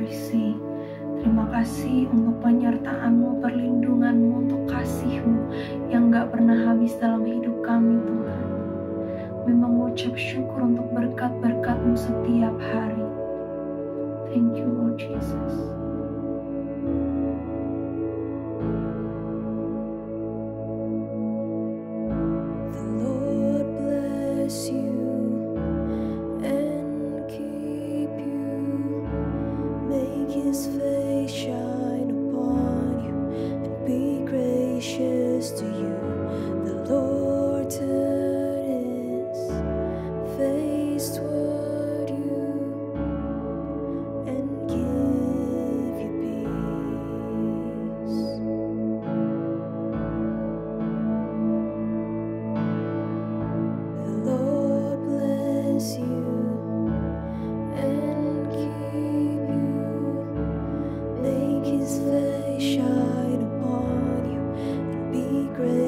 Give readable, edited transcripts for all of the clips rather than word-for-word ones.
mercy. Terima kasih untuk penyertaan-Mu, perlindungan-Mu, untuk kasih-Mu yang gak pernah habis dalam hidup kami, Tuhan. Kami mengucap syukur untuk berkat-berkat-Mu setiap hari. Thank you, Lord Jesus. The Lord bless you and keep you. Make His face shine upon you and be gracious to you. The Lord turn His face toward you and give you peace. The Lord bless you and keep you. Make His face shine upon you and be gracious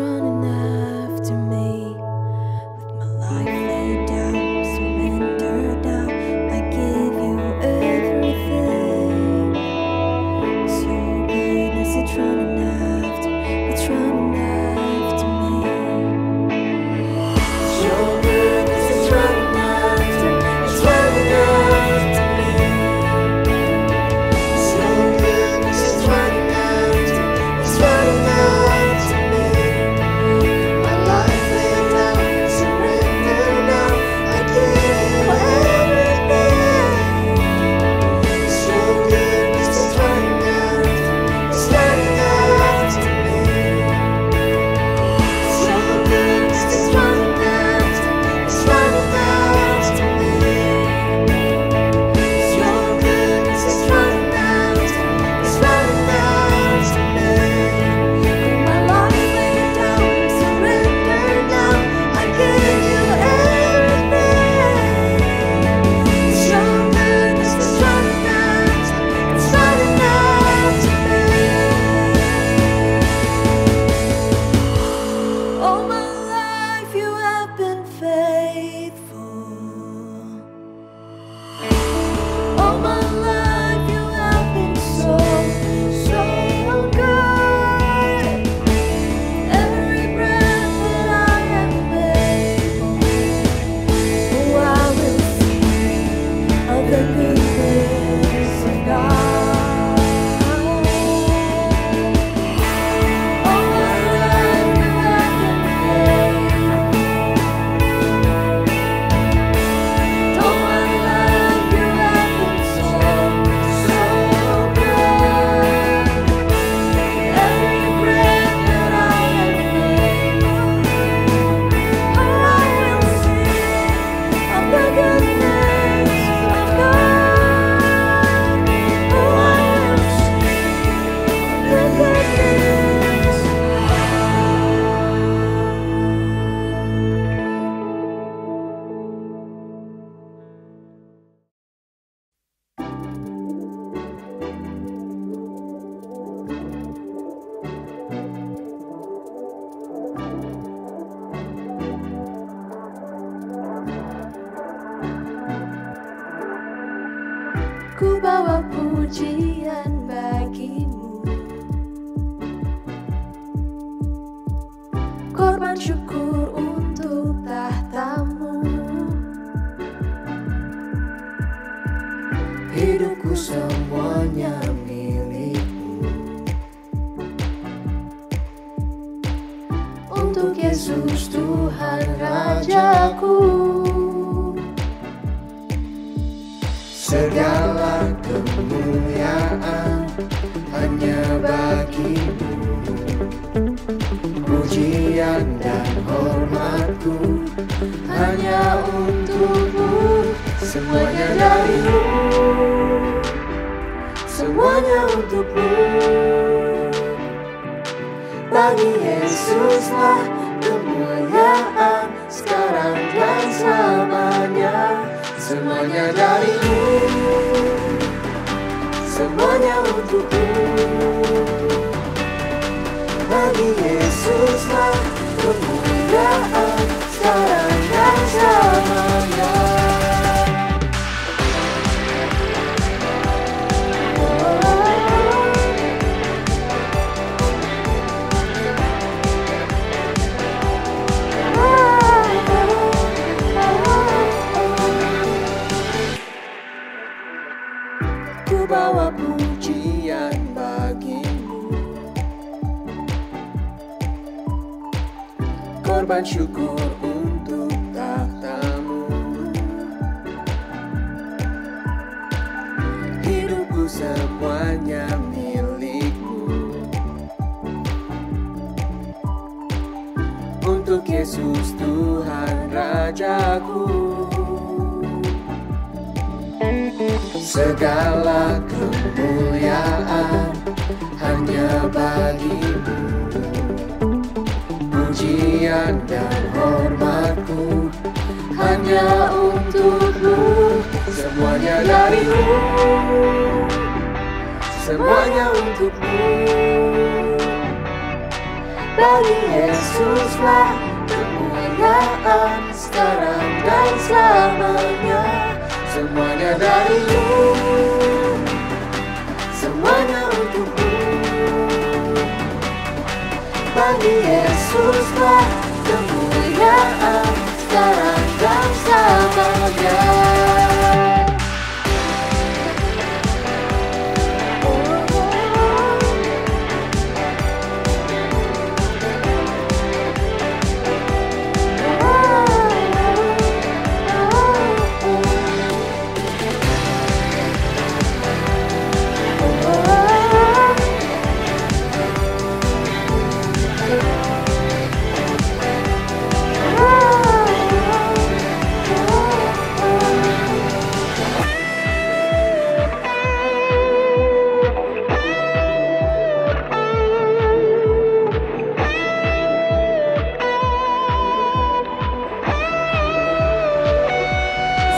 running after me. With my life laid down, surrendered now, I give you everything. 'Cause your goodness, it's running after me. Your goodness is running after me. Your goodness is running after me. My life laid down, surrender now, I give you everything. Your goodness is running after me. Your goodness is running after me. Your goodness is running after me. My life laid down, surrender now, I give you everything. Your goodness is running after me. All my life you have been faithful. All my life you have been so good. Every breath that I am able, oh, I will sing of the goodness of God. All my life you have been faithful. All my life you have been so good. Every breath that I am able, oh, I will sing of the goodness of God. Oh, I will sing of the goodness. Ku bawa pujian bagimu, korban syukur untuk tahtamu. Hidupku semuanya milikmu. Untuk Yesus Tuhan Rajaku. Segala kemuliaan hanya bagimu. Pujian dan hormatku hanya untukmu. Semuanya darimu, semuanya untukmu. Bagi Yesuslah kemuliaan sekarang dan selamanya. Semuanya darimu, semuanya untukmu. Bagi Yesuslah kemuliaan sekarang dan selamanya. Ku bawa pujian bagimu, korban syukur untuk tahtamu. Hidupku semuanya milikmu. Untuk Yesus Tuhan Rajaku. Segala kemuliaan hanya bagimu. Pujian dan hormatku hanya untukmu. Semuanya darimu, semuanya untukmu. Bagi Yesuslah kemuliaan sekarang dan selamanya. Semuanya dari-Mu, semuanya untuk-Mu. Bagi Yesuslah kemuliaan sekarang dan selamanya.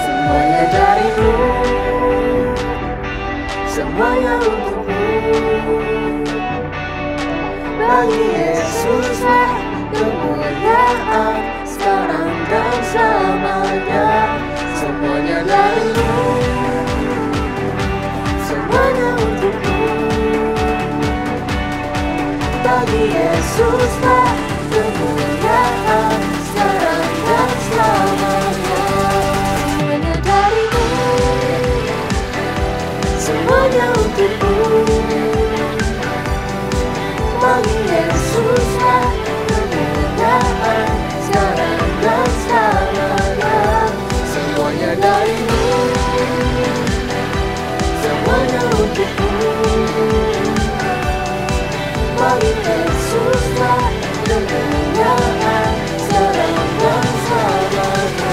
Semuanya dari-Mu, semuanya untuk-Mu. Bagi Yesuslah kemuliaan sekarang dan selamanya. Semuanya dari-Mu, semuanya untuk-Mu. Bagi Yesuslah kemuliaan sekarang dan selamanya. Semuanya dari-Mu, semuanya untuk-Mu. Bagi Yesuslah kemuliaan sekarang dan selamanya. Semuanya dari-Mu, semuanya untuk-Mu. Bagi Yesuslah kemuliaan sekarang dan selamanya.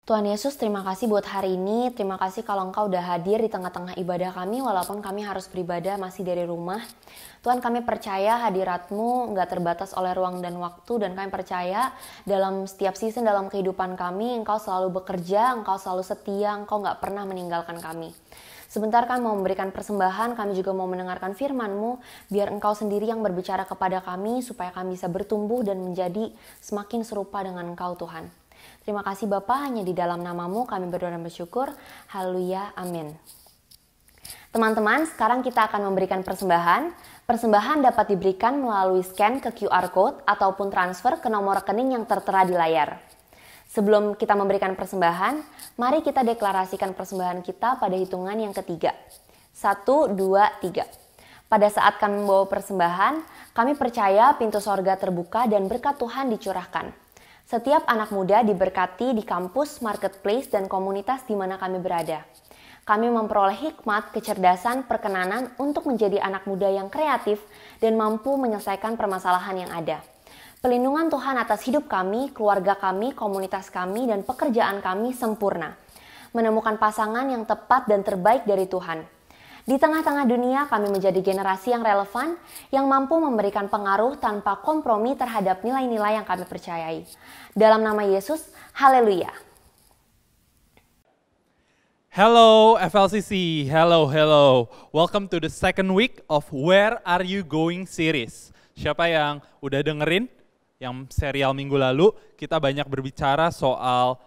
Tuhan Yesus, terima kasih buat hari ini. Terima kasih kalau Engkau udah hadir di tengah-tengah ibadah kami, walaupun kami harus beribadah masih dari rumah. Tuhan, kami percaya hadirat-Mu nggak terbatas oleh ruang dan waktu, dan kami percaya dalam setiap season dalam kehidupan kami, Engkau selalu bekerja, Engkau selalu setia, Engkau nggak pernah meninggalkan kami. Sebentar kami mau memberikan persembahan, kami juga mau mendengarkan firman-Mu, biar Engkau sendiri yang berbicara kepada kami, supaya kami bisa bertumbuh dan menjadi semakin serupa dengan Engkau, Tuhan. Terima kasih Bapa, hanya di dalam nama-Mu kami berdoa dan bersyukur. Haleluya, amin. Teman-teman, sekarang kita akan memberikan persembahan. Persembahan dapat diberikan melalui scan ke QR Code ataupun transfer ke nomor rekening yang tertera di layar. Sebelum kita memberikan persembahan, mari kita deklarasikan persembahan kita pada hitungan yang ketiga. 1, 2, 3. Pada saat kami membawa persembahan, kami percaya pintu sorga terbuka dan berkat Tuhan dicurahkan. Setiap anak muda diberkati di kampus, marketplace, dan komunitas di mana kami berada. Kami memperoleh hikmat, kecerdasan, perkenanan untuk menjadi anak muda yang kreatif dan mampu menyelesaikan permasalahan yang ada. Pelindungan Tuhan atas hidup kami, keluarga kami, komunitas kami, dan pekerjaan kami sempurna. Menemukan pasangan yang tepat dan terbaik dari Tuhan. Di tengah-tengah dunia kami menjadi generasi yang relevan, yang mampu memberikan pengaruh tanpa kompromi terhadap nilai-nilai yang kami percayai. Dalam nama Yesus, haleluya. Hello FLCC, hello. Welcome to the second week of Where Are You Going series. Siapa yang udah dengerin yang serial minggu lalu, kita banyak berbicara soal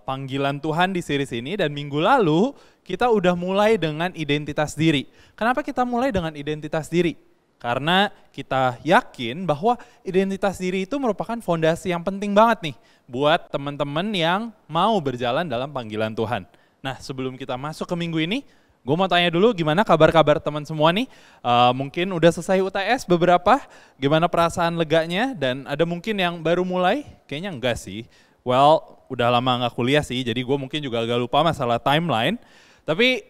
panggilan Tuhan di series ini, dan minggu lalu kita udah mulai dengan identitas diri. Kenapa kita mulai dengan identitas diri? Karena kita yakin bahwa identitas diri itu merupakan fondasi yang penting banget nih buat teman-teman yang mau berjalan dalam panggilan Tuhan. Nah, sebelum kita masuk ke minggu ini, gue mau tanya dulu gimana kabar-kabar teman semua nih. Mungkin udah selesai UTS beberapa, gimana perasaan leganya, dan ada mungkin yang baru mulai? Kayaknya enggak sih. Well, udah lama nggak kuliah sih, jadi gue mungkin juga agak lupa masalah timeline. Tapi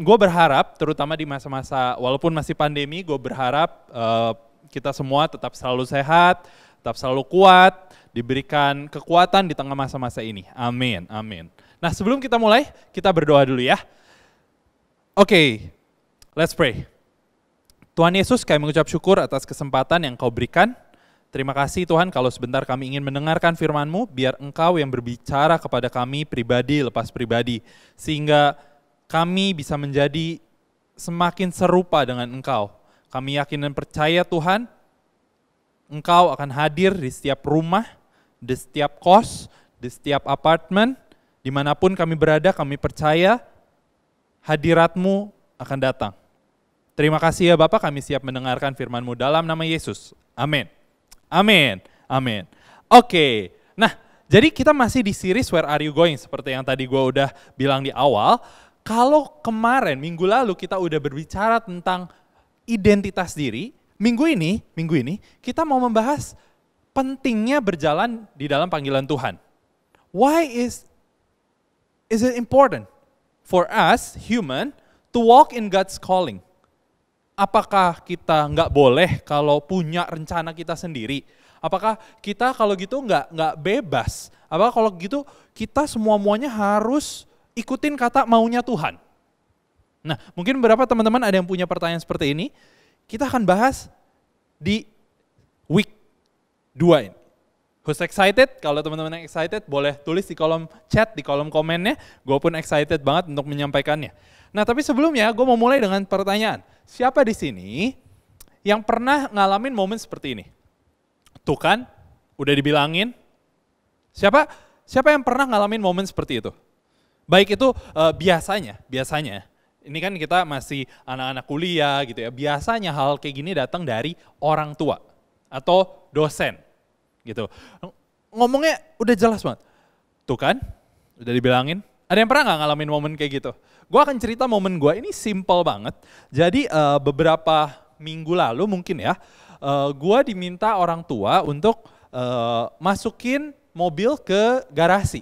gue berharap, terutama di masa-masa, walaupun masih pandemi, gue berharap kita semua tetap selalu sehat, tetap selalu kuat, diberikan kekuatan di tengah masa-masa ini. Amin, amin. Nah, sebelum kita mulai, kita berdoa dulu ya. Oke, let's pray. Tuhan Yesus, kami mengucap syukur atas kesempatan yang Kau berikan. Terima kasih Tuhan kalau sebentar kami ingin mendengarkan firman-Mu, biar Engkau yang berbicara kepada kami pribadi lepas pribadi, sehingga kami bisa menjadi semakin serupa dengan Engkau. Kami yakin dan percaya Tuhan, Engkau akan hadir di setiap rumah, di setiap kos, di setiap apartemen, dimanapun kami berada, kami percaya hadirat-Mu akan datang. Terima kasih ya Bapak, kami siap mendengarkan firman-Mu dalam nama Yesus. Amin. Amin. Amin. Oke, nah jadi kita masih di series Where Are You Going? Seperti yang tadi gue udah bilang di awal. Kalau kemarin, minggu lalu kita udah berbicara tentang identitas diri, minggu ini kita mau membahas pentingnya berjalan di dalam panggilan Tuhan. Why is it important for us human to walk in God's calling? Apakah kita nggak boleh kalau punya rencana kita sendiri? Apakah kita kalau gitu nggak bebas? Apakah kalau gitu kita semua-muanya harus ikutin kata maunya Tuhan? Nah, mungkin beberapa teman-teman ada yang punya pertanyaan seperti ini. Kita akan bahas di week 2 ini. Who's excited? Kalau teman-teman yang excited boleh tulis di kolom chat, di kolom komennya. Gue pun excited banget untuk menyampaikannya. Nah, tapi sebelumnya gue mau mulai dengan pertanyaan. Siapa di sini yang pernah ngalamin momen seperti ini? Tuh kan, udah dibilangin. Siapa yang pernah ngalamin momen seperti itu? Baik itu biasanya. Ini kan kita masih anak-anak kuliah gitu ya. Biasanya hal kayak gini datang dari orang tua atau dosen gitu. Ngomongnya udah jelas banget. Tuh kan, udah dibilangin. Ada yang pernah nggak ngalamin momen kayak gitu? Gue akan cerita momen gue, ini simple banget. Jadi beberapa minggu lalu mungkin ya, gue diminta orang tua untuk masukin mobil ke garasi.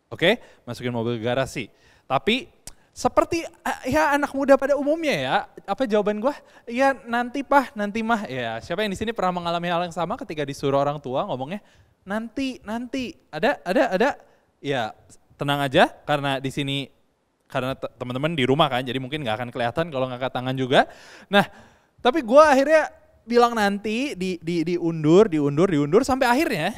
Oke, masukin mobil ke garasi. Tapi seperti ya anak muda pada umumnya ya, apa jawaban gue? Ya nanti nanti mah. Ya siapa yang di sini pernah mengalami hal yang sama ketika disuruh orang tua ngomongnya nanti. Ada. Ya tenang aja karena di sini karena teman-teman di rumah kan, jadi mungkin nggak akan kelihatan kalau ngangkat tangan juga. Nah, tapi gue akhirnya bilang nanti diundur sampai akhirnya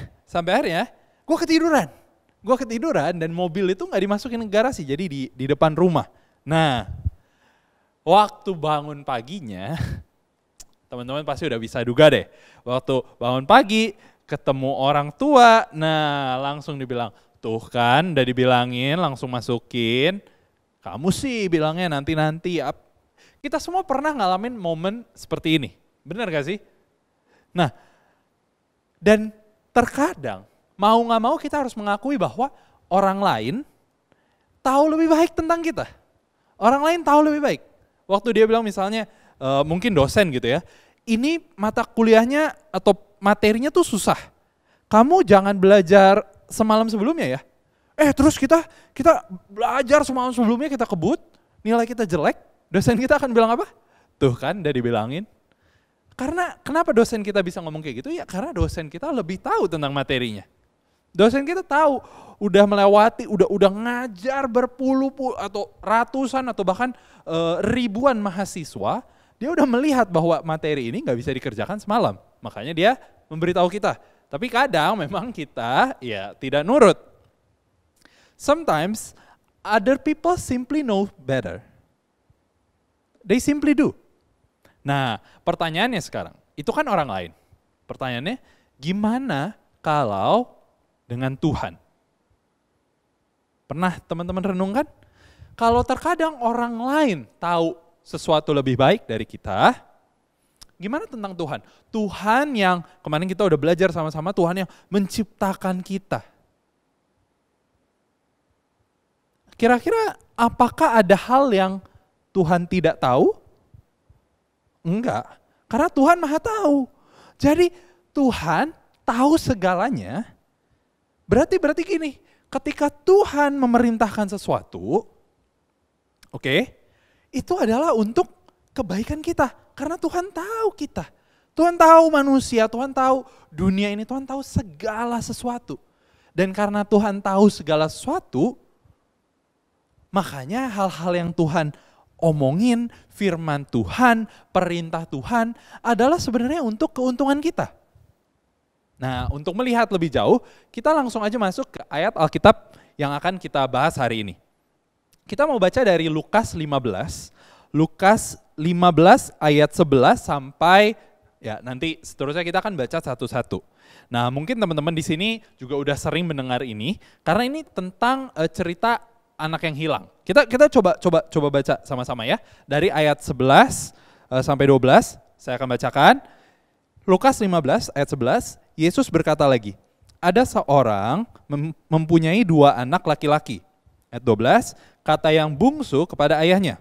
gue ketiduran dan mobil itu nggak dimasukin ke garasi, jadi di depan rumah. Nah, waktu bangun paginya, teman-teman pasti udah bisa duga deh. Waktu bangun pagi ketemu orang tua, nah langsung dibilang, tuh kan udah dibilangin langsung masukin. Kamu sih bilangnya nanti. Kita semua pernah ngalamin momen seperti ini. Benar gak sih? Nah, dan terkadang mau gak mau kita harus mengakui bahwa orang lain tahu lebih baik tentang kita. Orang lain tahu lebih baik. Waktu dia bilang misalnya, mungkin dosen gitu ya, ini mata kuliahnya atau materinya tuh susah. Kamu jangan belajar semalam sebelumnya ya. Terus kita belajar semalam sebelumnya, kita kebut, nilai kita jelek, dosen kita akan bilang apa? Tuh kan udah dibilangin. Karena kenapa dosen kita bisa ngomong kayak gitu? Ya karena dosen kita lebih tahu tentang materinya. Dosen kita tahu, udah melewati, udah ngajar berpuluh-puluh atau ratusan atau bahkan ribuan mahasiswa, dia udah melihat bahwa materi ini nggak bisa dikerjakan semalam. Makanya dia memberitahu kita. Tapi kadang memang kita ya tidak nurut. Sometimes other people simply know better. They simply do. Nah, pertanyaannya sekarang, itu kan orang lain. Pertanyaannya, gimana kalau dengan Tuhan? Pernah teman-teman renungkan? Kalau terkadang orang lain tahu sesuatu lebih baik dari kita, gimana tentang Tuhan? Tuhan yang kemarin kita udah belajar sama-sama, Tuhan yang menciptakan kita. Kira-kira apakah ada hal yang Tuhan tidak tahu? Enggak, karena Tuhan Maha tahu. Jadi Tuhan tahu segalanya, berarti gini, ketika Tuhan memerintahkan sesuatu, oke, itu adalah untuk kebaikan kita. Karena Tuhan tahu kita. Tuhan tahu manusia, Tuhan tahu dunia ini, Tuhan tahu segala sesuatu. Dan karena Tuhan tahu segala sesuatu, makanya hal-hal yang Tuhan omongin, firman Tuhan, perintah Tuhan adalah sebenarnya untuk keuntungan kita. Nah, untuk melihat lebih jauh, kita langsung aja masuk ke ayat Alkitab yang akan kita bahas hari ini. Kita mau baca dari Lukas 15. Lukas 15 ayat 11 sampai ya nanti seterusnya kita akan baca satu-satu. Nah, mungkin teman-teman di sini juga udah sering mendengar ini karena ini tentang cerita anak yang hilang. Kita coba baca sama-sama ya. Dari ayat 11 sampai 12 saya akan bacakan. Lukas 15 ayat 11, Yesus berkata lagi, ada seorang mempunyai 2 anak laki-laki. Ayat 12, kata yang bungsu kepada ayahnya,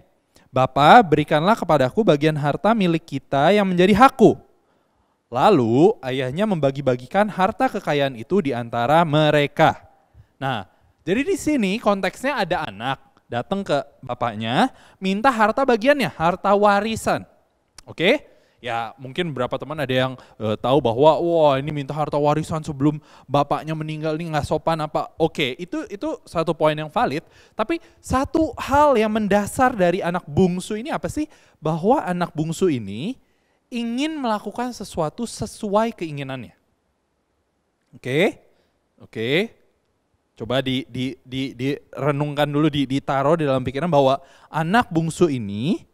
Bapa, berikanlah kepadaku bagian harta milik kita yang menjadi hakku. Lalu ayahnya membagi-bagikan harta kekayaan itu di antara mereka. Nah, jadi di sini konteksnya ada anak datang ke bapaknya, minta harta bagiannya, harta warisan. Oke? Ya mungkin beberapa teman ada yang tahu bahwa wah ini minta harta warisan sebelum bapaknya meninggal, ini nggak sopan apa. Oke, itu satu poin yang valid. Tapi satu hal yang mendasar dari anak bungsu ini apa sih? Bahwa anak bungsu ini ingin melakukan sesuatu sesuai keinginannya. Oke. Coba direnungkan dulu, ditaruh di dalam pikiran bahwa anak bungsu ini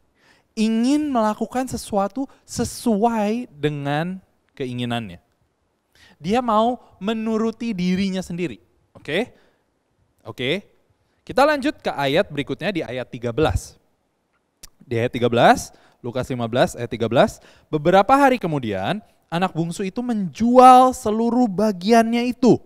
ingin melakukan sesuatu sesuai dengan keinginannya. Dia mau menuruti dirinya sendiri. Oke. Kita lanjut ke ayat berikutnya di ayat 13. Di ayat 13, Lukas 15 ayat 13, beberapa hari kemudian anak bungsu itu menjual seluruh bagiannya itu.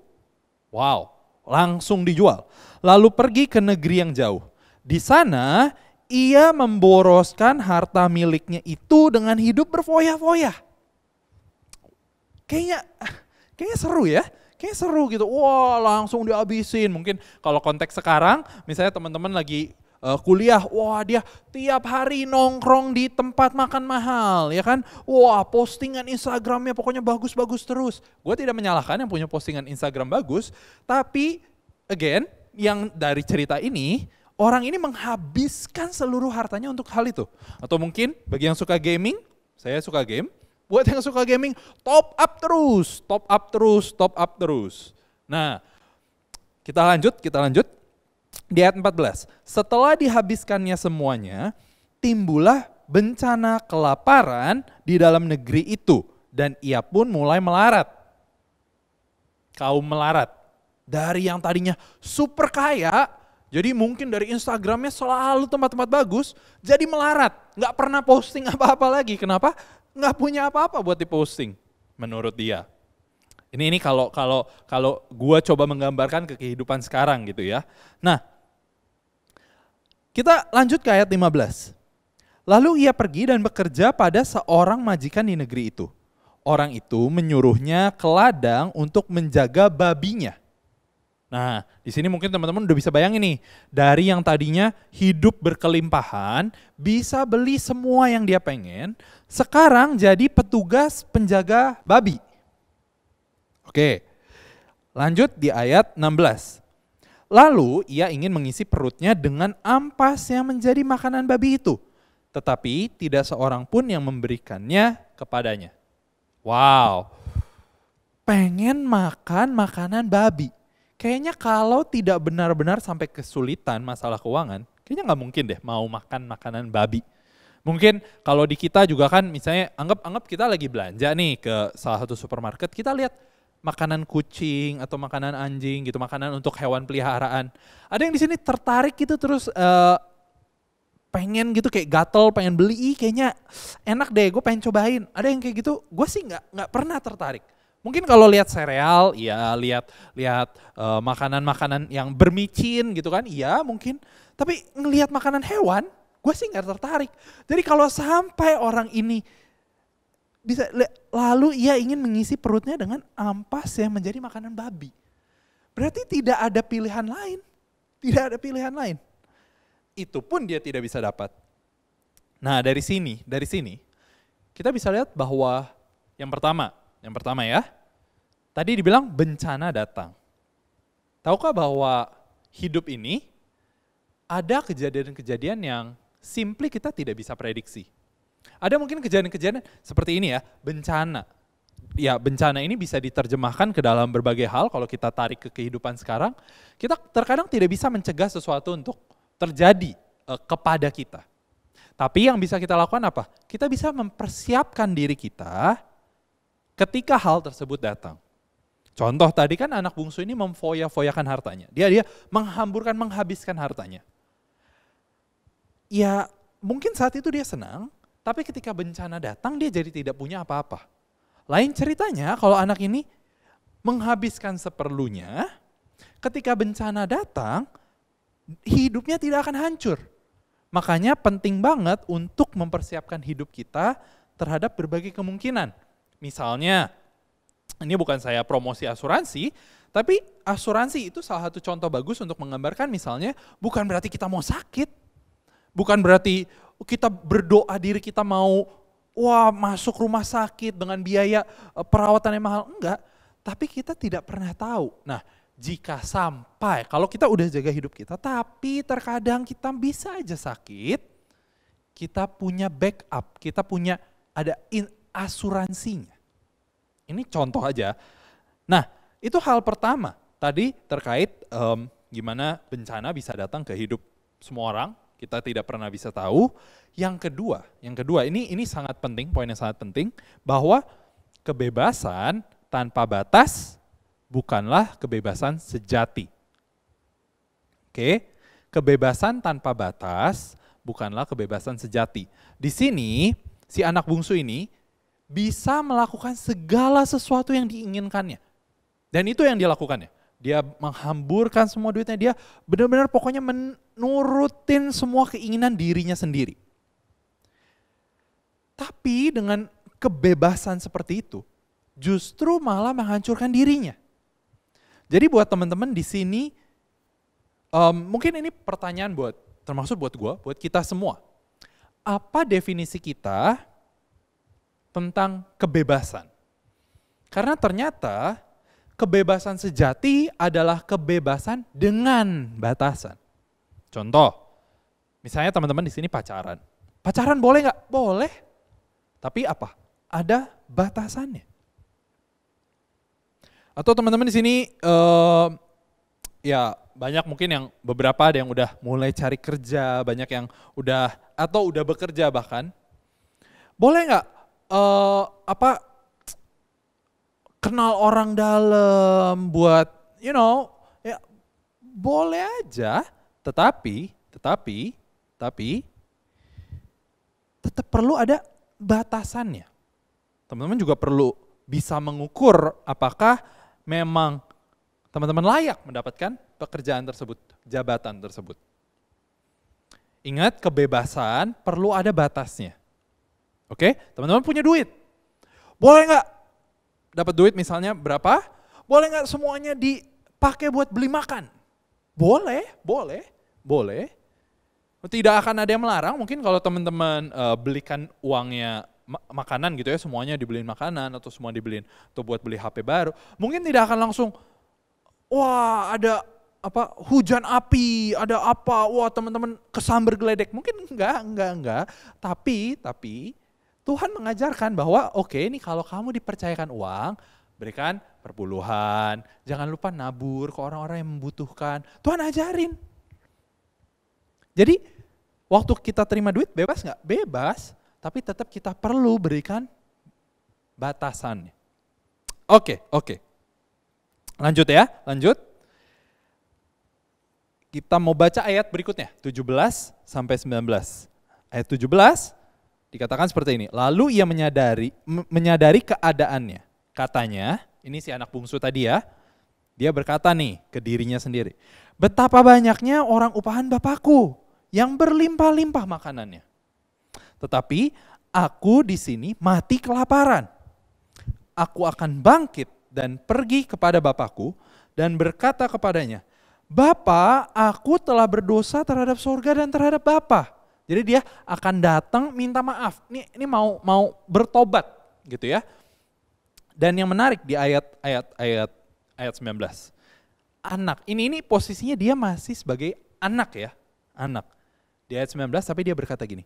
Wow, langsung dijual. Lalu pergi ke negeri yang jauh. Di sana ia memboroskan harta miliknya itu dengan hidup berfoya-foya. Kayaknya seru ya. Kayaknya seru gitu. Wah, langsung dihabisin. Mungkin kalau konteks sekarang, misalnya teman-teman lagi kuliah, wah dia tiap hari nongkrong di tempat makan mahal, ya kan? Wah, postingan Instagramnya pokoknya bagus-bagus terus. Gue tidak menyalahkan yang punya postingan Instagram bagus, tapi again, yang dari cerita ini, orang ini menghabiskan seluruh hartanya untuk hal itu. Atau mungkin bagi yang suka gaming, saya suka game. Buat yang suka gaming, top up terus. Nah, kita lanjut. Di ayat 14, setelah dihabiskannya semuanya, timbullah bencana kelaparan di dalam negeri itu. Dan ia pun mulai melarat. Kaum melarat. Dari yang tadinya super kaya, jadi mungkin dari Instagramnya selalu tempat-tempat bagus, jadi melarat. Nggak pernah posting apa-apa lagi. Kenapa? Nggak punya apa-apa buat diposting, menurut dia. Ini kalau gue coba menggambarkan ke kehidupan sekarang gitu ya. Nah, kita lanjut ke ayat 15. Lalu ia pergi dan bekerja pada seorang majikan di negeri itu. Orang itu menyuruhnya ke ladang untuk menjaga babinya. Nah, di sini mungkin teman-teman udah bisa bayangin nih, dari yang tadinya hidup berkelimpahan, bisa beli semua yang dia pengen, sekarang jadi petugas penjaga babi. Oke, lanjut di ayat 16. Lalu ia ingin mengisi perutnya dengan ampas yang menjadi makanan babi itu, tetapi tidak seorang pun yang memberikannya kepadanya. Wow, pengen makan makanan babi. Kayaknya kalau tidak benar-benar sampai kesulitan masalah keuangan, kayaknya nggak mungkin deh mau makan makanan babi. Mungkin kalau di kita juga kan misalnya anggap kita lagi belanja nih ke salah satu supermarket, kita lihat makanan kucing atau makanan anjing gitu, makanan untuk hewan peliharaan. Ada yang di sini tertarik gitu terus pengen gitu kayak gatel, pengen beli, kayaknya enak deh, gue pengen cobain. Ada yang kayak gitu, gue sih nggak pernah tertarik. Mungkin kalau lihat sereal, ya lihat makanan-makanan yang bermicin gitu kan, iya mungkin. Tapi ngelihat makanan hewan, gue sih nggak tertarik. Jadi kalau sampai orang ini bisa, lalu ia ingin mengisi perutnya dengan ampas yang menjadi makanan babi, berarti tidak ada pilihan lain. Tidak ada pilihan lain. Itu pun dia tidak bisa dapat. Nah dari sini kita bisa lihat bahwa yang pertama ya, tadi dibilang bencana datang. Tahukah bahwa hidup ini ada kejadian-kejadian yang simply kita tidak bisa prediksi. Ada mungkin kejadian-kejadian seperti ini ya, bencana. ya bencana ini bisa diterjemahkan ke dalam berbagai hal. Kalau kita tarik ke kehidupan sekarang, kita terkadang tidak bisa mencegah sesuatu untuk terjadi kepada kita. Tapi yang bisa kita lakukan apa? Kita bisa mempersiapkan diri kita ketika hal tersebut datang. Contoh tadi kan anak bungsu ini memfoya-foyakan hartanya. Dia menghabiskan hartanya. Ya mungkin saat itu dia senang, tapi ketika bencana datang dia jadi tidak punya apa-apa. Lain ceritanya kalau anak ini menghabiskan seperlunya, ketika bencana datang, hidupnya tidak akan hancur. Makanya penting banget untuk mempersiapkan hidup kita terhadap berbagai kemungkinan. Misalnya, ini bukan saya promosi asuransi, tapi asuransi itu salah satu contoh bagus untuk menggambarkan misalnya bukan berarti kita mau sakit, bukan berarti kita berdoa diri kita mau masuk rumah sakit dengan biaya perawatan yang mahal, enggak. Tapi kita tidak pernah tahu. Nah, jika sampai, kalau kita udah jaga hidup kita, tapi terkadang kita bisa aja sakit, kita punya backup, kita punya ada asuransinya. Ini contoh aja. Nah, itu hal pertama. Tadi terkait gimana bencana bisa datang ke hidup semua orang, kita tidak pernah bisa tahu. Yang kedua ini sangat penting, poin yang sangat penting, bahwa kebebasan tanpa batas bukanlah kebebasan sejati. Oke, kebebasan tanpa batas bukanlah kebebasan sejati. Di sini si anak bungsu ini bisa melakukan segala sesuatu yang diinginkannya. Dan itu yang dia lakukannya. Dia menghamburkan semua duitnya, dia benar-benar pokoknya menurutin semua keinginan dirinya sendiri. Tapi dengan kebebasan seperti itu, justru malah menghancurkan dirinya. Jadi buat teman-teman di sini, mungkin ini pertanyaan termasuk buat gue, buat kita semua. Apa definisi kita tentang kebebasan? Karena ternyata kebebasan sejati adalah kebebasan dengan batasan. Contoh, misalnya teman-teman di sini pacaran. Pacaran boleh nggak? Boleh. Tapi apa? Ada batasannya. Atau teman-teman di sini ya banyak mungkin yang beberapa ada yang udah mulai cari kerja, banyak yang udah bekerja bahkan. Boleh nggak kenal orang dalam buat ya boleh aja, tetapi tetap perlu ada batasannya. Teman-teman juga perlu bisa mengukur apakah memang teman-teman layak mendapatkan pekerjaan tersebut, jabatan tersebut. Ingat, kebebasan perlu ada batasnya. Oke, teman-teman punya duit. Boleh nggak dapat duit misalnya berapa? Boleh nggak semuanya dipakai buat beli makan? Boleh. Tidak akan ada yang melarang, mungkin kalau teman-teman belikan uangnya makanan gitu ya, semuanya dibeliin makanan atau semua dibeliin atau buat beli HP baru. Mungkin tidak akan langsung, ada hujan api, ada apa, teman-teman kesamber geledek. Mungkin enggak. Tapi Tuhan mengajarkan bahwa ini kalau kamu dipercayakan uang, berikan perpuluhan, jangan lupa nabur ke orang-orang yang membutuhkan. Tuhan ajarin. Jadi waktu kita terima duit bebas nggak? Bebas, tapi tetap kita perlu berikan batasannya. Oke. Lanjut. Kita mau baca ayat berikutnya, 17 sampai 19. Ayat 17 dikatakan seperti ini. Lalu ia menyadari keadaannya. Katanya, ini si anak bungsu tadi ya, dia berkata nih ke dirinya sendiri, betapa banyaknya orang upahan Bapakku yang berlimpah-limpah makanannya. Tetapi aku di sini mati kelaparan. Aku akan bangkit dan pergi kepada Bapakku dan berkata kepadanya, Bapa, aku telah berdosa terhadap surga dan terhadap Bapa. Jadi dia akan datang minta maaf. Ini mau bertobat gitu ya. Dan yang menarik di ayat 19. Anak, ini posisinya dia masih sebagai anak ya. Anak. Di ayat 19 tapi dia berkata gini.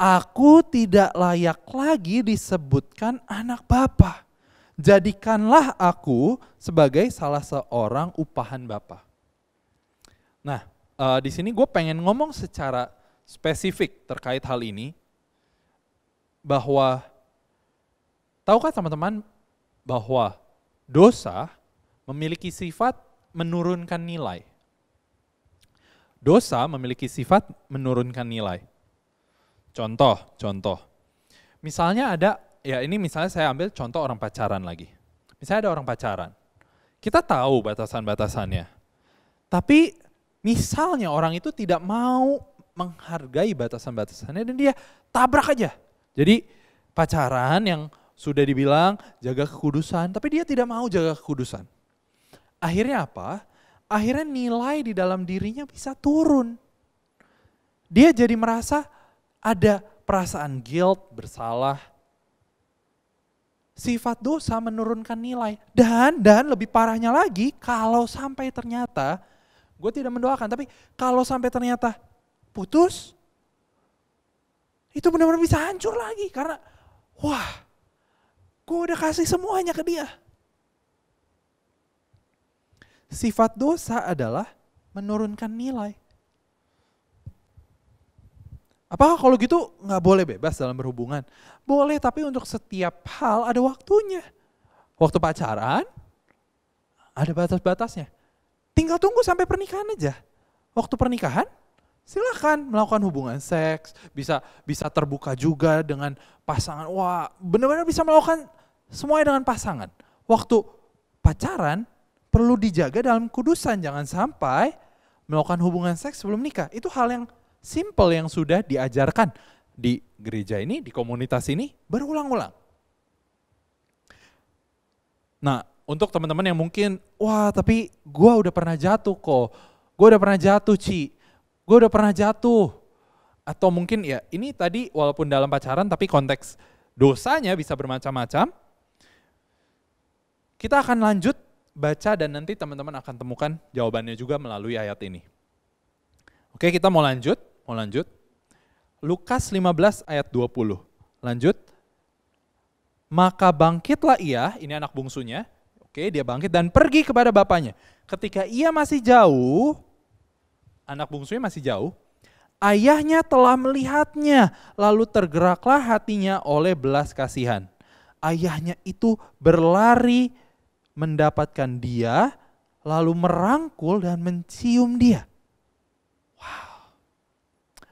Aku tidak layak lagi disebutkan anak Bapa. Jadikanlah aku sebagai salah seorang upahan Bapa. Nah, di sini gue pengen ngomong secara spesifik terkait hal ini, bahwa tahukah teman-teman bahwa dosa memiliki sifat menurunkan nilai. Dosa memiliki sifat menurunkan nilai. Contoh. Misalnya ada, ya ini misalnya saya ambil contoh orang pacaran lagi. Misalnya ada orang pacaran. Kita tahu batasan-batasannya. Tapi misalnya orang itu tidak mau menghargai batasan-batasannya dan dia tabrak aja. Jadi pacaran yang sudah dibilang jaga kekudusan, tapi dia tidak mau jaga kekudusan. Akhirnya apa? Akhirnya nilai di dalam dirinya bisa turun. Dia jadi merasa ada perasaan guilt, bersalah. Sifat dosa menurunkan nilai. Dan lebih parahnya lagi, kalau sampai ternyata, gue tidak mendoakan, tapi kalau sampai ternyata putus, itu benar-benar bisa hancur lagi. Karena, wah, gue udah kasih semuanya ke dia. Sifat dosa adalah menurunkan nilai. Apakah kalau gitu nggak boleh bebas dalam berhubungan? Boleh, tapi untuk setiap hal ada waktunya. Waktu pacaran, ada batas-batasnya. Tinggal tunggu sampai pernikahan aja. Waktu pernikahan, silakan melakukan hubungan seks, bisa terbuka juga dengan pasangan. Wah, benar-benar bisa melakukan semuanya dengan pasangan. Waktu pacaran, perlu dijaga dalam kudusan, jangan sampai melakukan hubungan seks sebelum nikah. Itu hal yang simple yang sudah diajarkan di gereja ini, di komunitas ini berulang-ulang. Nah, untuk teman-teman yang mungkin, wah tapi gue udah pernah jatuh kok, gue udah pernah jatuh Ci, gue udah pernah jatuh. Atau mungkin ya ini tadi walaupun dalam pacaran tapi konteks dosanya bisa bermacam-macam. Kita akan lanjut baca dan nanti teman-teman akan temukan jawabannya juga melalui ayat ini. Oke, kita mau lanjut. Lukas 15 ayat 20. Lanjut. Maka bangkitlah ia, ini anak bungsunya. Oke, dia bangkit dan pergi kepada bapaknya. Ketika ia masih jauh, anak bungsunya masih jauh, ayahnya telah melihatnya, lalu tergeraklah hatinya oleh belas kasihan. Ayahnya itu berlari mendapatkan dia, lalu merangkul dan mencium dia. Wow.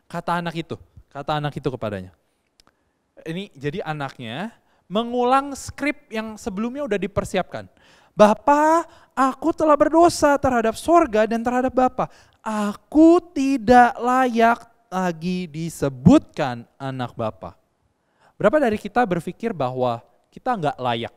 Kata anak itu kepadanya. Ini jadi anaknya mengulang skrip yang sebelumnya udah dipersiapkan. Bapa, aku telah berdosa terhadap sorga dan terhadap Bapa. Aku tidak layak lagi disebutkan anak Bapa. Berapa dari kita berpikir bahwa kita nggak layak?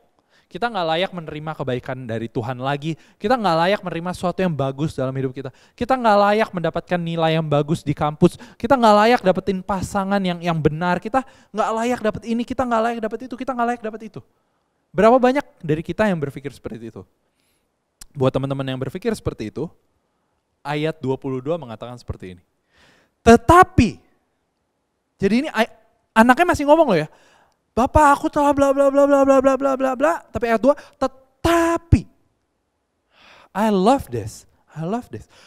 Kita nggak layak menerima kebaikan dari Tuhan lagi. Kita nggak layak menerima sesuatu yang bagus dalam hidup kita. Kita nggak layak mendapatkan nilai yang bagus di kampus. Kita nggak layak dapetin pasangan yang benar. Kita nggak layak dapet ini, kita nggak layak dapet itu, kita nggak layak dapet itu. Berapa banyak dari kita yang berpikir seperti itu? Buat teman-teman yang berpikir seperti itu, ayat 22 mengatakan seperti ini. Tetapi, jadi ini anaknya masih ngomong loh ya, Bapak aku telah bla bla bla bla bla bla bla bla bla, tapi ayat 2, tetapi, I love this.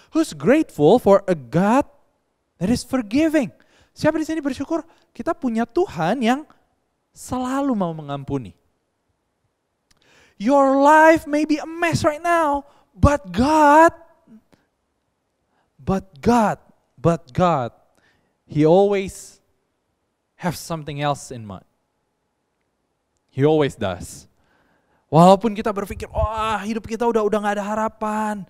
Who's grateful for a God that is forgiving? Siapa di sini bersyukur? Kita punya Tuhan yang selalu mau mengampuni. Your life may be a mess right now, but God, He always have something else in mind. He always does. Walaupun kita berpikir, wah hidup kita udah gak ada harapan.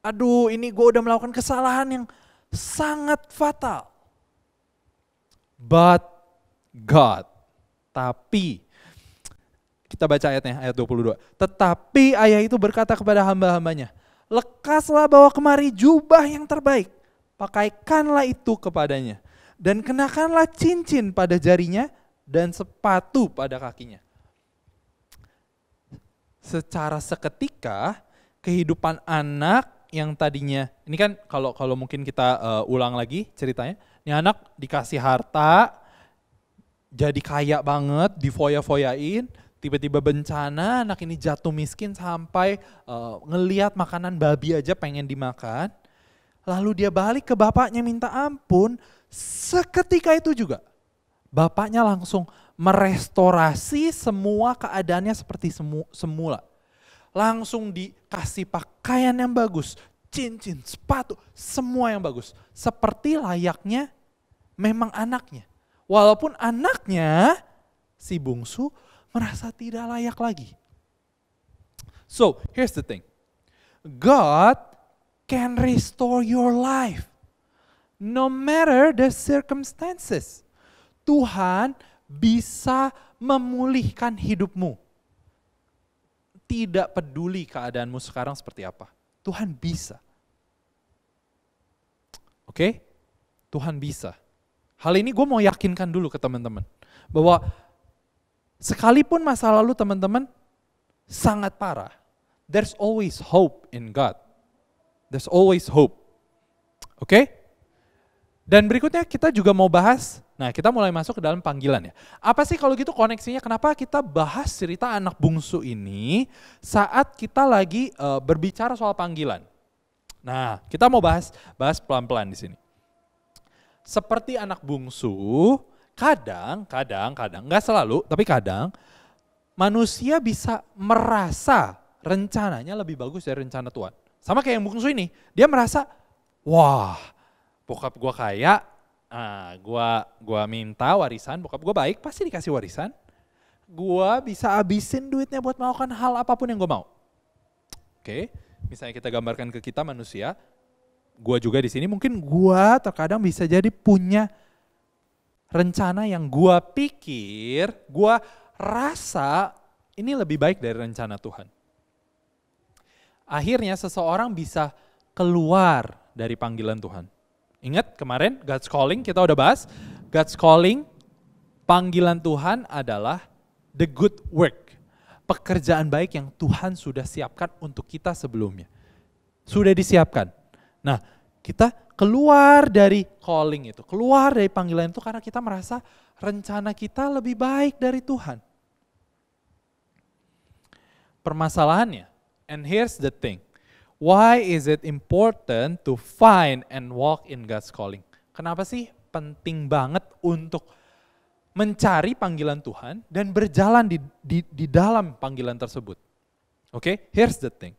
Aduh ini gue udah melakukan kesalahan yang sangat fatal. But God, tapi, kita baca ayatnya, ayat 22. Tetapi ayah itu berkata kepada hamba-hambanya, lekaslah bawa kemari jubah yang terbaik, pakaikanlah itu kepadanya, dan kenakanlah cincin pada jarinya dan sepatu pada kakinya. Secara seketika kehidupan anak yang tadinya, ini kan kalau mungkin kita ulang lagi ceritanya, ini anak dikasih harta, jadi kaya banget, difoya-foyain, Tiba-tiba bencana, anak ini jatuh miskin sampai ngelihat makanan babi aja pengen dimakan. Lalu dia balik ke bapaknya minta ampun, seketika itu juga bapaknya langsung merestorasi semua keadaannya seperti semula. Langsung dikasih pakaian yang bagus, cincin, sepatu, semua yang bagus. Seperti layaknya memang anaknya. Walaupun anaknya, si bungsu, merasa tidak layak lagi. So, here's the thing. God can restore your life. No matter the circumstances. Tuhan bisa memulihkan hidupmu. Tidak peduli keadaanmu sekarang seperti apa. Tuhan bisa. Oke? Tuhan bisa. Hal ini gue mau yakinkan dulu ke teman-teman. Bahwa sekalipun masa lalu teman-teman sangat parah, there's always hope in God. There's always hope. Oke? Dan berikutnya kita juga mau bahas, nah kita mulai masuk ke dalam panggilan ya. Apa sih kalau gitu koneksinya, kenapa kita bahas cerita anak bungsu ini saat kita lagi berbicara soal panggilan. Nah kita mau bahas pelan-pelan di sini. Seperti anak bungsu, kadang, nggak selalu, tapi kadang manusia bisa merasa rencananya lebih bagus dari rencana Tuhan. Sama kayak yang bungsu ini, dia merasa, wah bokap gue kaya, gue minta warisan, bokap gue baik, pasti dikasih warisan. Gue bisa habisin duitnya buat melakukan hal apapun yang gue mau. Oke, misalnya kita gambarkan ke kita manusia, gue juga di sini mungkin gue terkadang bisa jadi punya rencana yang gue pikir, gue rasa ini lebih baik dari rencana Tuhan. Akhirnya seseorang bisa keluar dari panggilan Tuhan. Ingat kemarin God's calling kita udah bahas. God's calling, panggilan Tuhan adalah the good work. Pekerjaan baik yang Tuhan sudah siapkan untuk kita sebelumnya. Sudah disiapkan. Nah kita keluar dari calling itu, keluar dari panggilan itu karena kita merasa rencana kita lebih baik dari Tuhan. Permasalahannya, and here's the thing, why is it important to find and walk in God's calling? Kenapa sih penting banget untuk mencari panggilan Tuhan dan berjalan di dalam panggilan tersebut? Okay, here's the thing,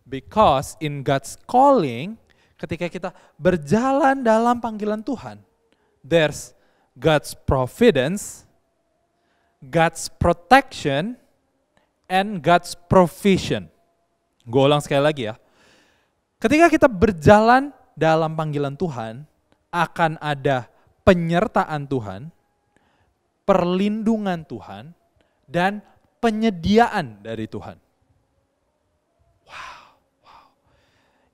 because in God's calling, ketika kita berjalan dalam panggilan Tuhan, there's God's providence, God's protection, and God's provision. Gue ulang sekali lagi ya. Ketika kita berjalan dalam panggilan Tuhan, akan ada penyertaan Tuhan, perlindungan Tuhan, dan penyediaan dari Tuhan.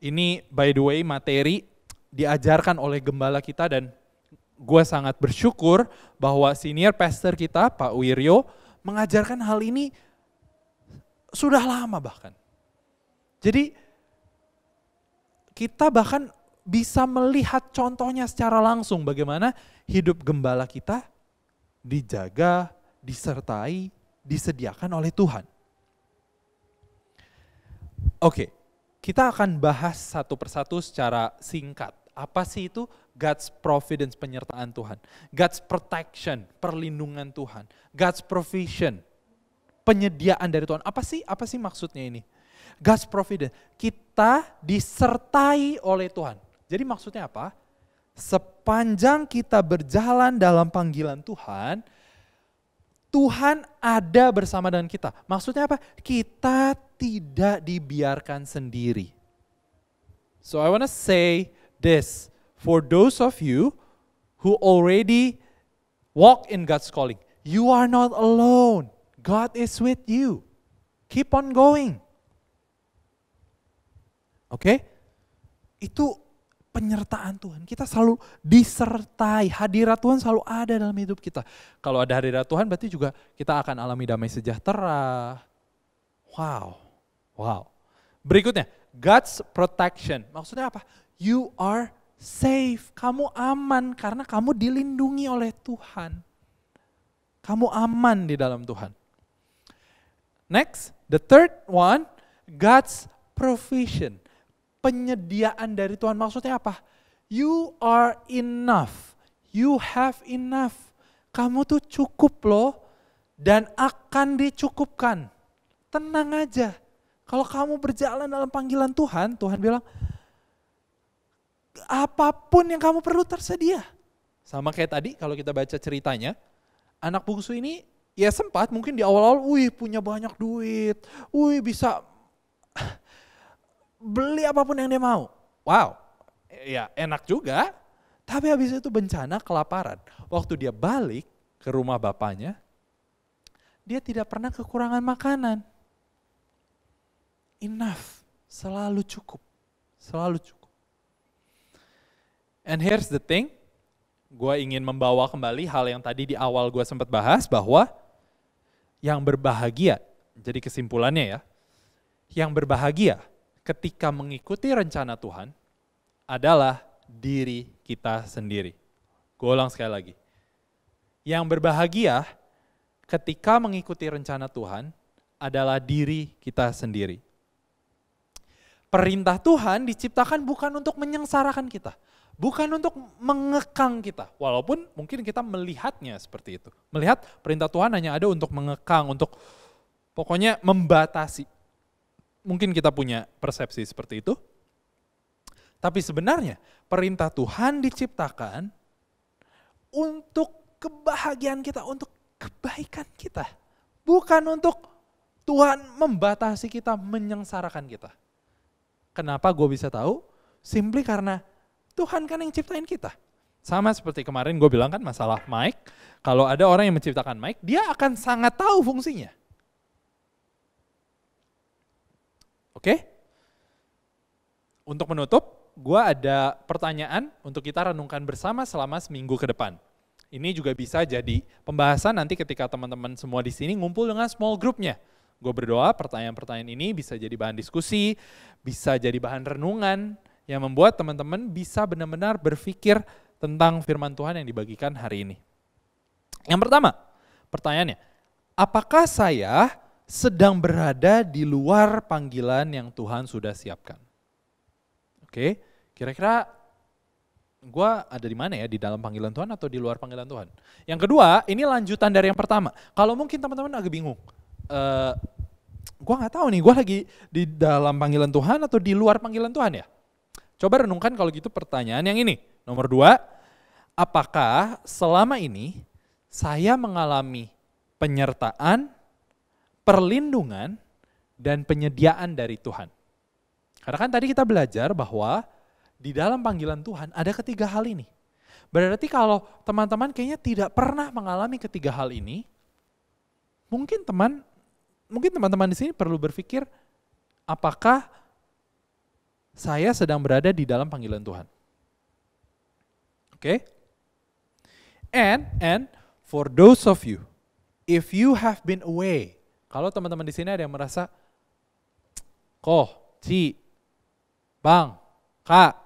Ini by the way materi diajarkan oleh gembala kita dan gue sangat bersyukur bahwa senior pastor kita Pak Wiryo mengajarkan hal ini sudah lama bahkan. Jadi kita bahkan bisa melihat contohnya secara langsung bagaimana hidup gembala kita dijaga, disertai, disediakan oleh Tuhan. Oke. Kita akan bahas satu persatu secara singkat. Apa sih itu God's providence, penyertaan Tuhan? God's protection, perlindungan Tuhan. God's provision, penyediaan dari Tuhan. Apa sih maksudnya ini? God's providence, kita disertai oleh Tuhan. Jadi maksudnya apa? Sepanjang kita berjalan dalam panggilan Tuhan, Tuhan ada bersama dengan kita. Maksudnya apa? Kita tidak dibiarkan sendiri. So I want to say this, for those of you who already walk in God's calling, you are not alone. God is with you. Keep on going. Oke? Itu penyertaan Tuhan. Kita selalu disertai. Hadirat Tuhan selalu ada dalam hidup kita. Kalau ada hadirat Tuhan berarti juga kita akan alami damai sejahtera. Wow. Berikutnya, God's protection. Maksudnya apa? You are safe. Kamu aman karena kamu dilindungi oleh Tuhan. Kamu aman di dalam Tuhan. Next, the third one, God's provision. Penyediaan dari Tuhan, maksudnya apa? You are enough. You have enough. Kamu tuh cukup loh dan akan dicukupkan. Tenang aja. Kalau kamu berjalan dalam panggilan Tuhan, Tuhan bilang, apapun yang kamu perlu tersedia. Sama kayak tadi kalau kita baca ceritanya, anak bungsu ini ya sempat mungkin di awal-awal, punya banyak duit, bisa beli apapun yang dia mau. Wow, ya enak juga. Tapi habis itu bencana, kelaparan. Waktu dia balik ke rumah bapaknya, dia tidak pernah kekurangan makanan. Enough, selalu cukup, selalu cukup. And here's the thing, gue ingin membawa kembali hal yang tadi di awal gue sempat bahas, bahwa yang berbahagia, jadi kesimpulannya ya, yang berbahagia ketika mengikuti rencana Tuhan adalah diri kita sendiri. Gue ulang sekali lagi. Yang berbahagia ketika mengikuti rencana Tuhan adalah diri kita sendiri. Perintah Tuhan diciptakan bukan untuk menyengsarakan kita, bukan untuk mengekang kita. Walaupun mungkin kita melihatnya seperti itu. Melihat perintah Tuhan hanya ada untuk mengekang, untuk pokoknya membatasi. Mungkin kita punya persepsi seperti itu. Tapi sebenarnya perintah Tuhan diciptakan untuk kebahagiaan kita, untuk kebaikan kita. Bukan untuk Tuhan membatasi kita, menyengsarakan kita. Kenapa gue bisa tahu? Simply karena Tuhan kan yang ciptain kita. Sama seperti kemarin gue bilang kan masalah mic. Kalau ada orang yang menciptakan mic, dia akan sangat tahu fungsinya. Oke? Untuk menutup, gue ada pertanyaan untuk kita renungkan bersama selama seminggu ke depan. Ini juga bisa jadi pembahasan nanti ketika teman-teman semua di sini ngumpul dengan small groupnya. Gue berdoa pertanyaan-pertanyaan ini bisa jadi bahan diskusi, bisa jadi bahan renungan yang membuat teman-teman bisa benar-benar berpikir tentang firman Tuhan yang dibagikan hari ini. Yang pertama, pertanyaannya, apakah saya sedang berada di luar panggilan yang Tuhan sudah siapkan? Oke, kira-kira gue ada di mana ya, di dalam panggilan Tuhan atau di luar panggilan Tuhan? Yang kedua, ini lanjutan dari yang pertama. Kalau mungkin teman-teman agak bingung, gue gak tahu nih, gue lagi di dalam panggilan Tuhan atau di luar panggilan Tuhan ya? Coba renungkan kalau gitu pertanyaan yang ini. Nomor 2, apakah selama ini saya mengalami penyertaan, perlindungan, dan penyediaan dari Tuhan? Karena kan tadi kita belajar bahwa di dalam panggilan Tuhan ada ketiga hal ini. Berarti kalau teman-teman kayaknya tidak pernah mengalami ketiga hal ini, mungkin teman-teman di sini perlu berpikir, apakah saya sedang berada di dalam panggilan Tuhan? Oke? And for those of you, if you have been away, kalau teman-teman di sini ada yang merasa, Ci, Bang, Kak,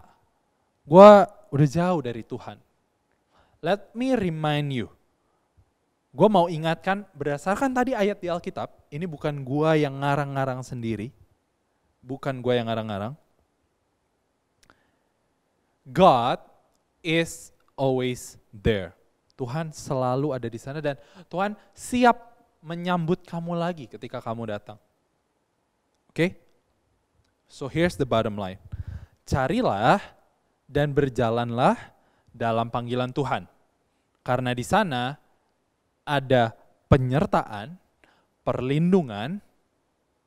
gue udah jauh dari Tuhan. Let me remind you. Gue mau ingatkan berdasarkan tadi ayat di Alkitab, ini bukan gue yang ngarang-ngarang sendiri. Bukan gue yang ngarang-ngarang. God is always there. Tuhan selalu ada di sana dan Tuhan siap menyambut kamu lagi ketika kamu datang. Oke? So here's the bottom line. Carilah dan berjalanlah dalam panggilan Tuhan. Karena di sana ada penyertaan, perlindungan,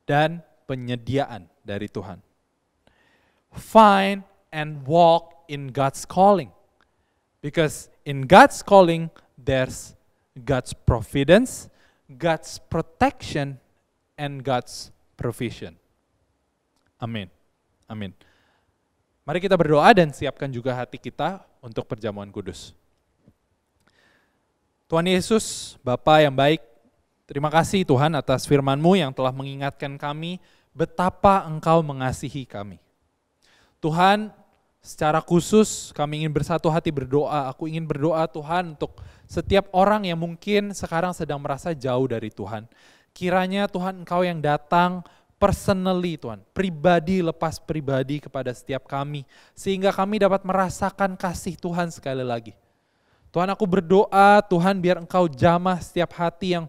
dan penyediaan dari Tuhan. Find and walk in God's calling. Because in God's calling, there's God's providence, God's protection, and God's provision. Amin. Amin. Mari kita berdoa dan siapkan juga hati kita untuk perjamuan kudus. Tuhan Yesus, Bapa yang baik, terima kasih Tuhan atas firman-Mu yang telah mengingatkan kami betapa Engkau mengasihi kami. Tuhan, secara khusus kami ingin bersatu hati berdoa. Aku ingin berdoa Tuhan untuk setiap orang yang mungkin sekarang sedang merasa jauh dari Tuhan. Kiranya Tuhan Engkau yang datang personally Tuhan, pribadi lepas pribadi kepada setiap kami. Sehingga kami dapat merasakan kasih Tuhan sekali lagi. Tuhan, aku berdoa Tuhan biar Engkau jamah setiap hati yang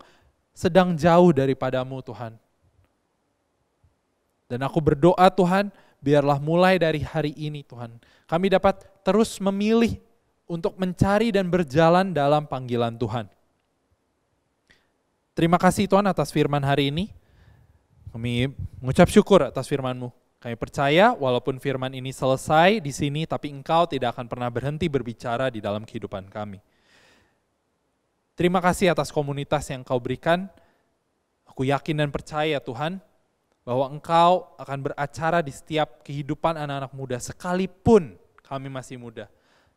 sedang jauh daripadamu Tuhan. Dan aku berdoa Tuhan, biarlah mulai dari hari ini Tuhan, kami dapat terus memilih untuk mencari dan berjalan dalam panggilan Tuhan. Terima kasih Tuhan atas firman hari ini. Kami mengucap syukur atas firman-Mu. Kami percaya walaupun firman ini selesai di sini, tapi Engkau tidak akan pernah berhenti berbicara di dalam kehidupan kami. Terima kasih atas komunitas yang Engkau berikan. Aku yakin dan percaya Tuhan, bahwa Engkau akan beracara di setiap kehidupan anak-anak muda, sekalipun kami masih muda.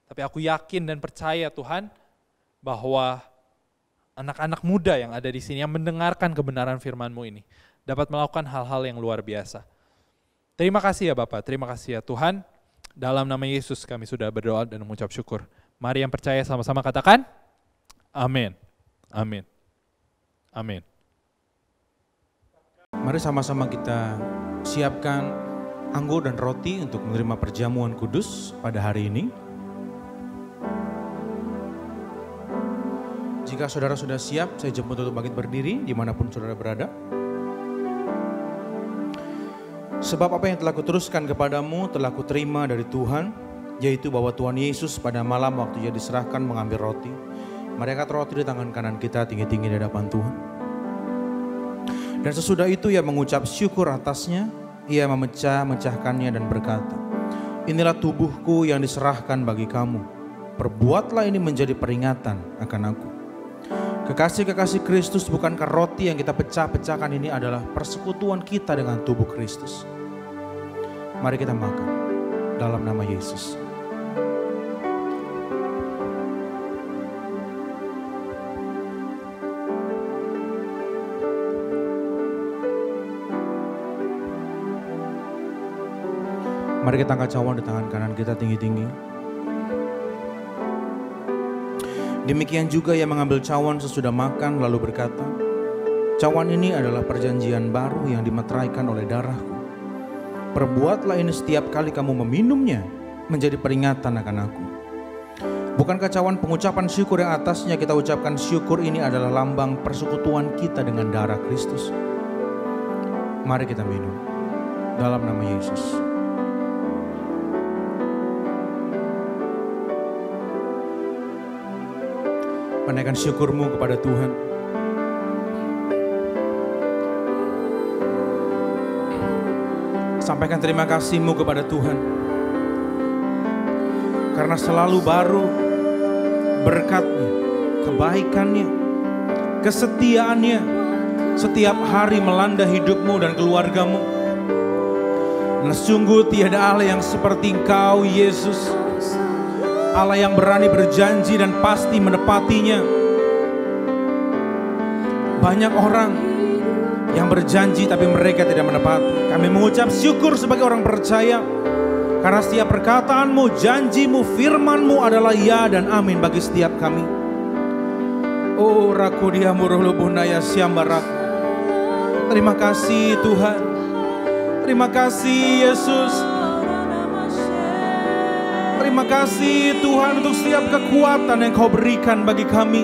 Tapi aku yakin dan percaya Tuhan, bahwa anak-anak muda yang ada di sini, yang mendengarkan kebenaran firman-Mu ini, dapat melakukan hal-hal yang luar biasa. Terima kasih ya Bapak, terima kasih ya Tuhan. Dalam nama Yesus kami sudah berdoa dan mengucap syukur. Mari yang percaya sama-sama katakan, amin, amin, amin. Mari sama-sama kita siapkan anggur dan roti untuk menerima perjamuan kudus pada hari ini. Jika saudara sudah siap, saya jemput untuk bangkit berdiri dimanapun saudara berada. Sebab apa yang telah kuteruskan kepadamu telah kuterima dari Tuhan, yaitu bahwa Tuhan Yesus pada malam waktu Ia diserahkan mengambil roti. Mari angkat roti di tangan kanan kita tinggi-tinggi di hadapan Tuhan. Dan sesudah itu Ia mengucap syukur atasnya, Ia memecah-mecahkannya dan berkata, inilah tubuhku yang diserahkan bagi kamu. Perbuatlah ini menjadi peringatan akan aku. Kekasih-kekasih Kristus, bukankah roti yang kita pecah-pecahkan ini adalah persekutuan kita dengan tubuh Kristus? Mari kita makan dalam nama Yesus. Mari kita angkat cawan di tangan kanan kita tinggi-tinggi. Demikian juga Ia mengambil cawan sesudah makan lalu berkata, cawan ini adalah perjanjian baru yang dimeteraikan oleh darahku. Perbuatlah ini setiap kali kamu meminumnya menjadi peringatan akan aku. Bukankah cawan pengucapan syukur yang atasnya kita ucapkan syukur ini adalah lambang persekutuan kita dengan darah Kristus? Mari kita minum dalam nama Yesus. Menaikkan syukurmu kepada Tuhan. Sampaikan terima kasihmu kepada Tuhan. Karena selalu baru berkat-Nya, kebaikan-Nya, kesetiaan-Nya setiap hari melanda hidupmu dan keluargamu. Dan sungguh tiada Allah yang seperti Engkau, Yesus. Allah yang berani berjanji dan pasti menepatinya. Banyak orang yang berjanji tapi mereka tidak menepati. Kami mengucap syukur sebagai orang percaya. Karena setiap perkataanmu, janjimu, firmanmu adalah ya dan amin bagi setiap kami. Oh rakudiamu rohlubunaya siambarak. Terima kasih Tuhan. Terima kasih Yesus. Terima kasih Tuhan untuk setiap kekuatan yang Kau berikan bagi kami.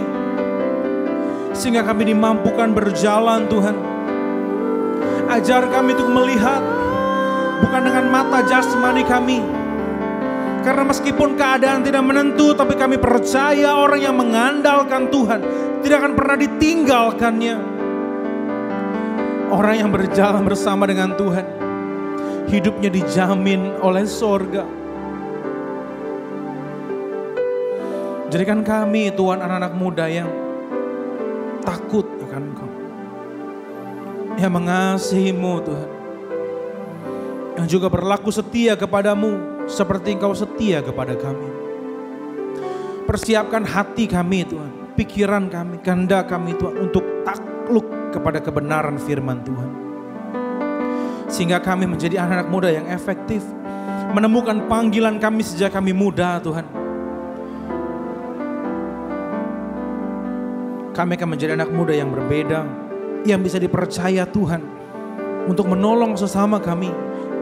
Sehingga kami dimampukan berjalan Tuhan. Ajar kami untuk melihat bukan dengan mata jasmani kami. Karena meskipun keadaan tidak menentu, tapi kami percaya orang yang mengandalkan Tuhan tidak akan pernah ditinggalkannya. Orang yang berjalan bersama dengan Tuhan, hidupnya dijamin oleh sorga. Jadikan kami Tuhan anak-anak muda yang takut akan Engkau, yang mengasihi-Mu Tuhan, yang juga berlaku setia kepadamu seperti Engkau setia kepada kami. Persiapkan hati kami Tuhan, pikiran kami, kehendak kami Tuhan untuk takluk kepada kebenaran firman Tuhan. Sehingga kami menjadi anak-anak muda yang efektif, menemukan panggilan kami sejak kami muda Tuhan. Kami akan menjadi anak muda yang berbeda, yang bisa dipercaya Tuhan untuk menolong sesama kami,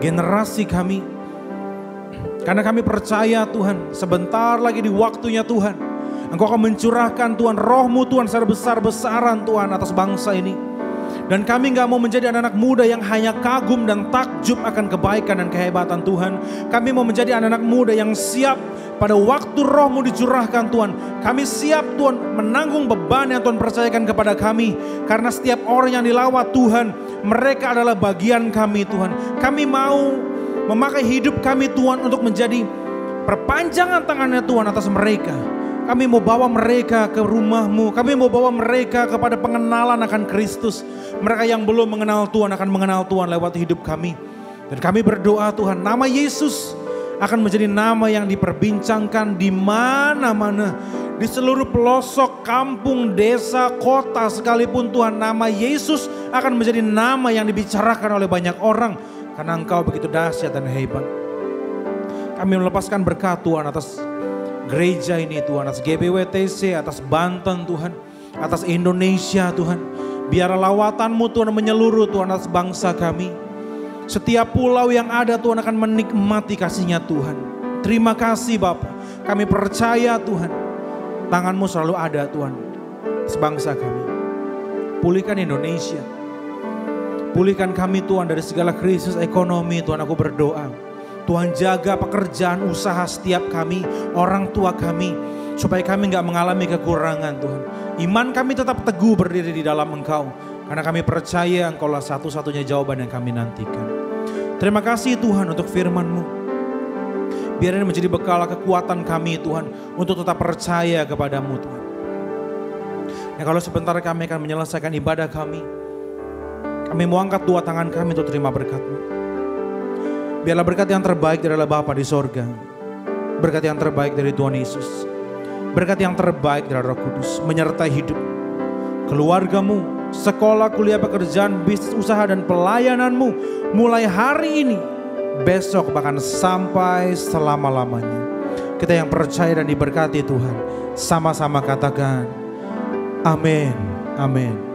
generasi kami. Karena kami percaya Tuhan, sebentar lagi di waktunya Tuhan, Engkau akan mencurahkan Tuhan roh-Mu Tuhan secara besar-besaran Tuhan atas bangsa ini. Dan kami gak mau menjadi anak-anak muda yang hanya kagum dan takjub akan kebaikan dan kehebatan Tuhan. Kami mau menjadi anak-anak muda yang siap pada waktu roh-Mu dicurahkan Tuhan. Kami siap Tuhan menanggung beban yang Tuhan percayakan kepada kami. Karena setiap orang yang dilawat Tuhan, mereka adalah bagian kami Tuhan. Kami mau memakai hidup kami Tuhan untuk menjadi perpanjangan tangannya Tuhan atas mereka. Kami mau bawa mereka ke rumah-Mu. Kami mau bawa mereka kepada pengenalan akan Kristus. Mereka yang belum mengenal Tuhan akan mengenal Tuhan lewat hidup kami. Dan kami berdoa Tuhan, nama Yesus akan menjadi nama yang diperbincangkan di mana-mana. Di seluruh pelosok, kampung, desa, kota sekalipun Tuhan, nama Yesus akan menjadi nama yang dibicarakan oleh banyak orang. Karena Engkau begitu dahsyat dan hebat. Kami melepaskan berkat Tuhan atas gereja ini Tuhan, atas GBWTC, atas Banten Tuhan, atas Indonesia Tuhan. Biarlah lawatan-Mu Tuhan menyeluruh Tuhan atas bangsa kami. Setiap pulau yang ada Tuhan akan menikmati kasih-Nya Tuhan. Terima kasih Bapa. Kami percaya Tuhan, tangan-Mu selalu ada Tuhan atas bangsa kami. Pulihkan Indonesia. Pulihkan kami Tuhan dari segala krisis ekonomi Tuhan, aku berdoa. Tuhan jaga pekerjaan usaha setiap kami, orang tua kami, supaya kami gak mengalami kekurangan Tuhan. Iman kami tetap teguh berdiri di dalam Engkau, karena kami percaya Engkaulah satu-satunya jawaban yang kami nantikan. Terima kasih Tuhan untuk firman-Mu. Biar ini menjadi bekal kekuatan kami Tuhan, untuk tetap percaya kepadamu Tuhan. Ya, kalau sebentar kami akan menyelesaikan ibadah kami mau angkat dua tangan kami untuk terima berkat-Mu. Biarlah berkat yang terbaik adalah Bapa di sorga. Berkat yang terbaik dari Tuhan Yesus. Berkat yang terbaik dari Roh Kudus menyertai hidup keluarga-Mu, sekolah, kuliah, pekerjaan, bisnis, usaha, dan pelayanan-Mu. Mulai hari ini, besok, bahkan sampai selama-lamanya. Kita yang percaya dan diberkati Tuhan, sama-sama katakan amin, amin.